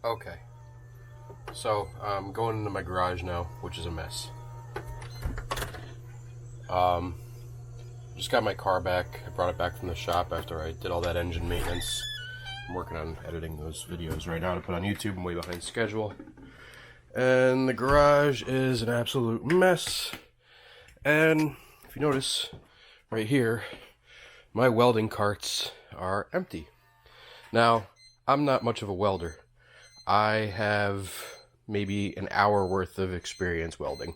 Okay, so I'm going into my garage now, which is a mess. Um, just got my car back. I brought it back from the shop after I did all that engine maintenance. I'm working on editing those videos right now to put on YouTube. I'm way behind schedule. And the garage is an absolute mess. And if you notice, right here, my welding carts are empty. Now, I'm not much of a welder. I have maybe an hour worth of experience welding.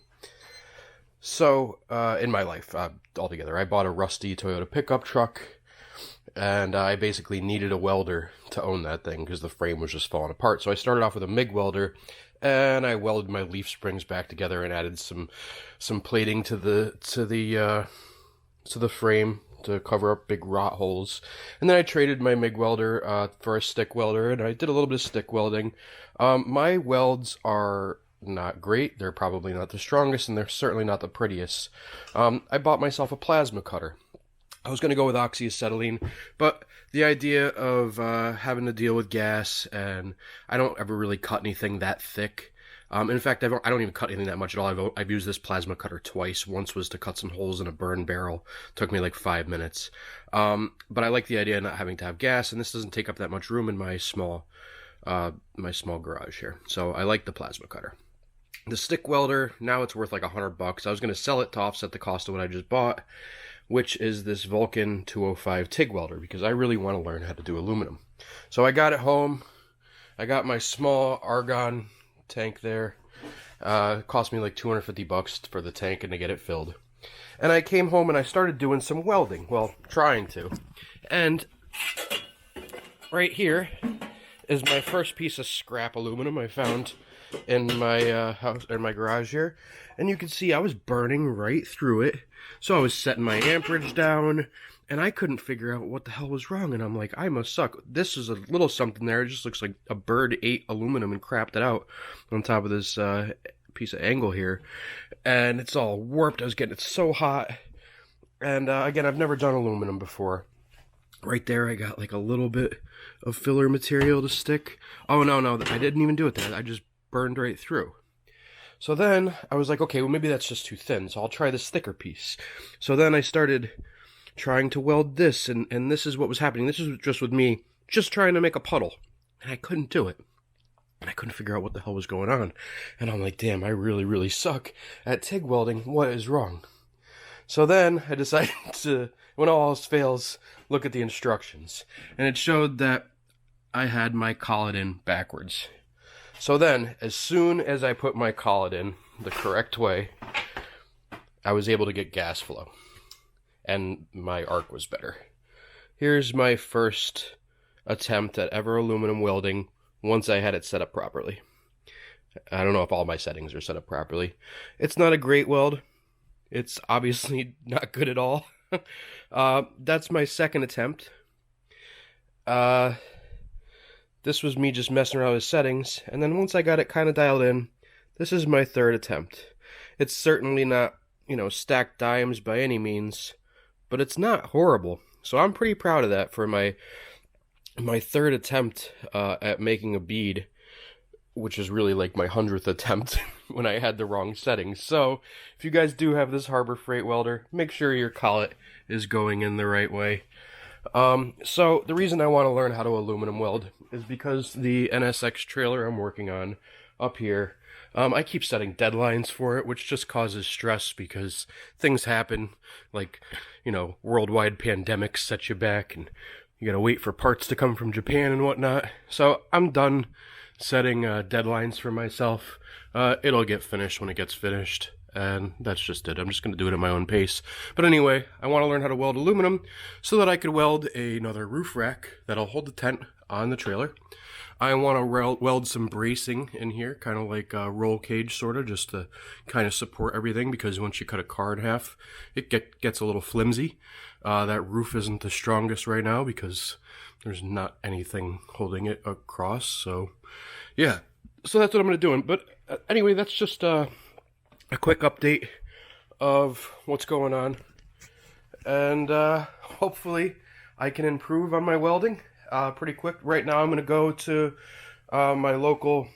So, in my life, altogether, I bought a rusty Toyota pickup truck, and I basically needed a welder to own that thing because the frame was just falling apart. So I started off with a MIG welder, and I welded my leaf springs back together and added some plating to the frame to cover up big rot holes. And then I traded my MIG welder for a stick welder, and I did a little bit of stick welding. My welds are not great. They're probably not the strongest, and they're certainly not the prettiest. I bought myself a plasma cutter. I was going to go with oxyacetylene, but the idea of having to deal with gas, and I don't ever really cut anything that thick. In fact, I don't even cut anything that much at all. I've used this plasma cutter twice. Once was to cut some holes in a burn barrel. Took me like 5 minutes. But I like the idea of not having to have gas, and this doesn't take up that much room in my small garage here. So I like the plasma cutter. The stick welder, now it's worth like $100. I was going to sell it to offset the cost of what I just bought, which is this Vulcan 205 TIG welder, because I really want to learn how to do aluminum. So I got it home. I got my small argon tank there. It cost me like $250 for the tank and to get it filled. And I came home and I started doing some welding. Well, trying to. And right here is my first piece of scrap aluminum I found in my house, in my garage here. And you can see I was burning right through it. So I was setting my amperage down, and I couldn't figure out what the hell was wrong. And I'm like, I must suck. This is a little something there. It just looks like a bird ate aluminum and crapped it out on top of this piece of angle here. And it's all warped. I was getting it so hot. And again, I've never done aluminum before. Right there, I got like a little bit of filler material to stick. Oh, no, I didn't even do it there. I just burned right through. So then I was like, okay, well, maybe that's just too thin, so I'll try this thicker piece. So then I started trying to weld this, and this is what was happening. This is just with me just trying to make a puddle, and I couldn't do it. And I couldn't figure out what the hell was going on. And I'm like, damn, I really, really suck at TIG welding. What is wrong? So then I decided to, when all else fails, look at the instructions. And it showed that I had my collet in backwards. So then, as soon as I put my collet in the correct way, I was able to get gas flow. And my arc was better. Here's my first attempt at ever aluminum welding once I had it set up properly. I don't know if all my settings are set up properly. It's not a great weld. It's obviously not good at all. That's my second attempt. This was me just messing around with settings, and then once I got it kind of dialed in, this is my third attempt. It's certainly not, stacked dimes by any means, but it's not horrible. So I'm pretty proud of that for my third attempt at making a bead, which is really like my 100th attempt when I had the wrong settings. So if you guys do have this Harbor Freight welder, make sure your collet is going in the right way. So the reason I want to learn how to aluminum weld is because the NSX trailer I'm working on up here, I keep setting deadlines for it, which just causes stress because things happen, like, worldwide pandemics set you back, and you gotta wait for parts to come from Japan and whatnot. So I'm done setting deadlines for myself. It'll get finished when it gets finished. And that's just it. I'm just going to do it at my own pace. But anyway, I want to learn how to weld aluminum so that I could weld another roof rack that'll hold the tent on the trailer. I want to weld some bracing in here, kind of like a roll cage sort of, just to kind of support everything, because once you cut a car in half, it gets a little flimsy. That roof isn't the strongest right now because there's not anything holding it across. So, yeah. So that's what I'm going to do. But anyway, that's just a quick update of what's going on, and hopefully I can improve on my welding pretty quick. Right now I'm going to go to my local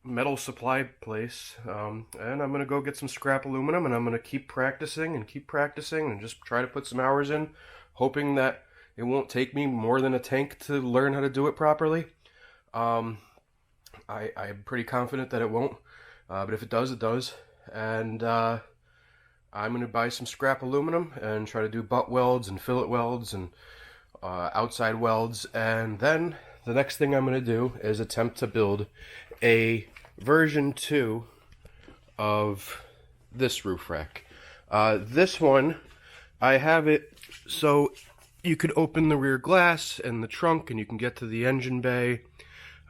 metal supply place, and I'm gonna go get some scrap aluminum, and I'm gonna keep practicing and just try to put some hours in, hoping that it won't take me more than a tank to learn how to do it properly. I'm pretty confident that it won't, but if it does, it does. And I'm gonna buy some scrap aluminum and try to do butt welds and fillet welds and outside welds, and then the next thing I'm going to do is attempt to build a version 2 of this roof rack. This one, I have it so you could open the rear glass and the trunk and you can get to the engine bay,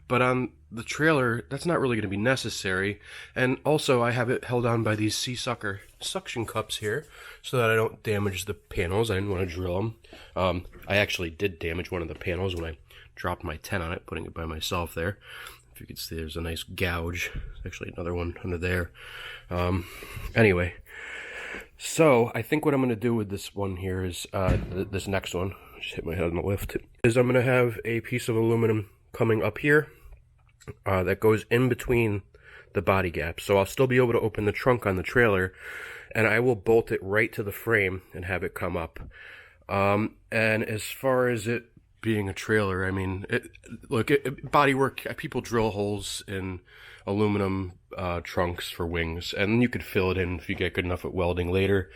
but on the trailer, that's not really going to be necessary. And also, I have it held on by these Sea-Sucker suction cups here so that I don't damage the panels. I didn't want to drill them. I actually did damage one of the panels when I dropped my tent on it, putting it by myself there. If you could see, there's a nice gouge. There's actually another one under there. Anyway, so I think what I'm going to do with this one here is, this next one, just hit my head on the lift, is I'm going to have a piece of aluminum coming up here that goes in between the body gaps. So I'll still be able to open the trunk on the trailer, and I will bolt it right to the frame and have it come up. And as far as it being a trailer, I mean, bodywork, people drill holes in aluminum trunks for wings, and you could fill it in if you get good enough at welding later.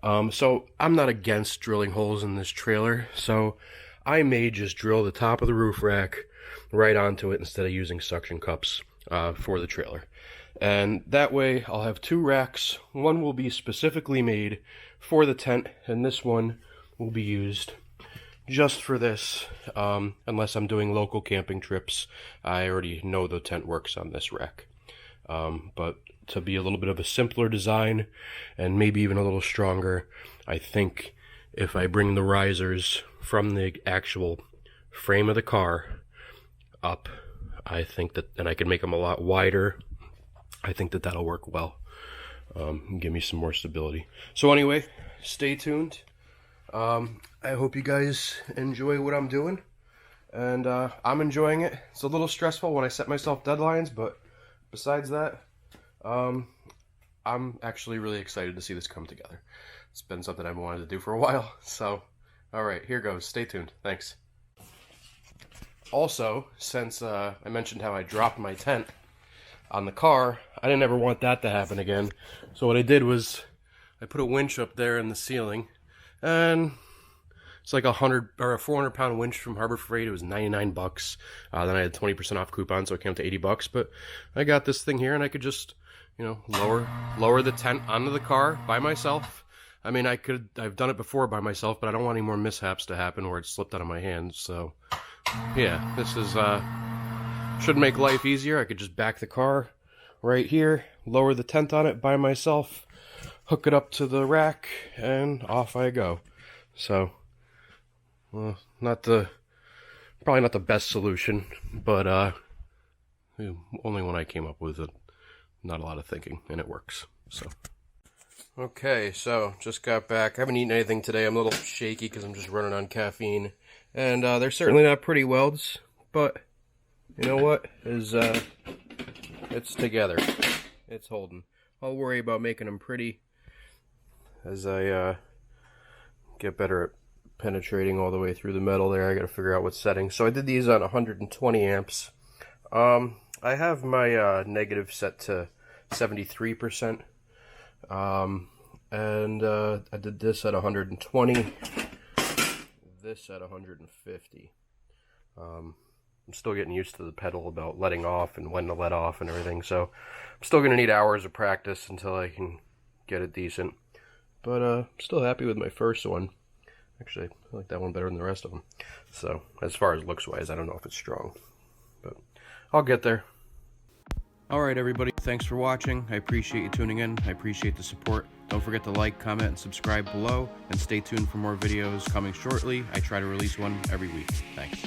So I'm not against drilling holes in this trailer, so I may just drill the top of the roof rack right onto it instead of using suction cups for the trailer. And that way I'll have 2 racks. One will be specifically made for the tent, and this one will be used just for this, unless I'm doing local camping trips. I already know the tent works on this rack. But to be a little bit of a simpler design, and maybe even a little stronger, I think if I bring the risers from the actual frame of the car up, I think that, and I can make them a lot wider, I think that that'll work well, and give me some more stability. So anyway, stay tuned. I hope you guys enjoy what I'm doing, and I'm enjoying it. It's a little stressful when I set myself deadlines, but besides that, I'm actually really excited to see this come together. It's been something I've wanted to do for a while, so alright, here goes. Stay tuned. Thanks. Also, since I mentioned how I dropped my tent on the car, I didn't ever want that to happen again. So what I did was I put a winch up there in the ceiling, and it's like a 400-pound winch from Harbor Freight. It was 99 bucks. Then I had 20% off coupon, so it came to 80 bucks. But I got this thing here, and I could just, you know, lower the tent onto the car by myself. I mean, I've done it before by myself, but I don't want any more mishaps to happen where it slipped out of my hands. So yeah, this is should make life easier. I could just back the car right here, lower the tent on it by myself, hook it up to the rack, and off I go. So, well, probably not the best solution, but only one I came up with. Not a lot of thinking, and it works. So, okay, so just got back. I haven't eaten anything today. I'm a little shaky because I'm just running on caffeine, and they're certainly not pretty welds, but you know what? It's together. It's holding. I'll worry about making them pretty as I get better at penetrating all the way through the metal there. I gotta figure out what setting. So I did these on 120 amps. I have my negative set to 73%. And I did this at 120, this at 150. I'm still getting used to the pedal about letting off and when to let off and everything, so I'm still going to need hours of practice until I can get it decent. But I'm still happy with my first one. Actually, I like that one better than the rest of them. So, as far as looks-wise, I don't know if it's strong, but I'll get there. Alright everybody, thanks for watching. I appreciate you tuning in. I appreciate the support. Don't forget to like, comment, and subscribe below, and stay tuned for more videos coming shortly. I try to release one every week. Thanks.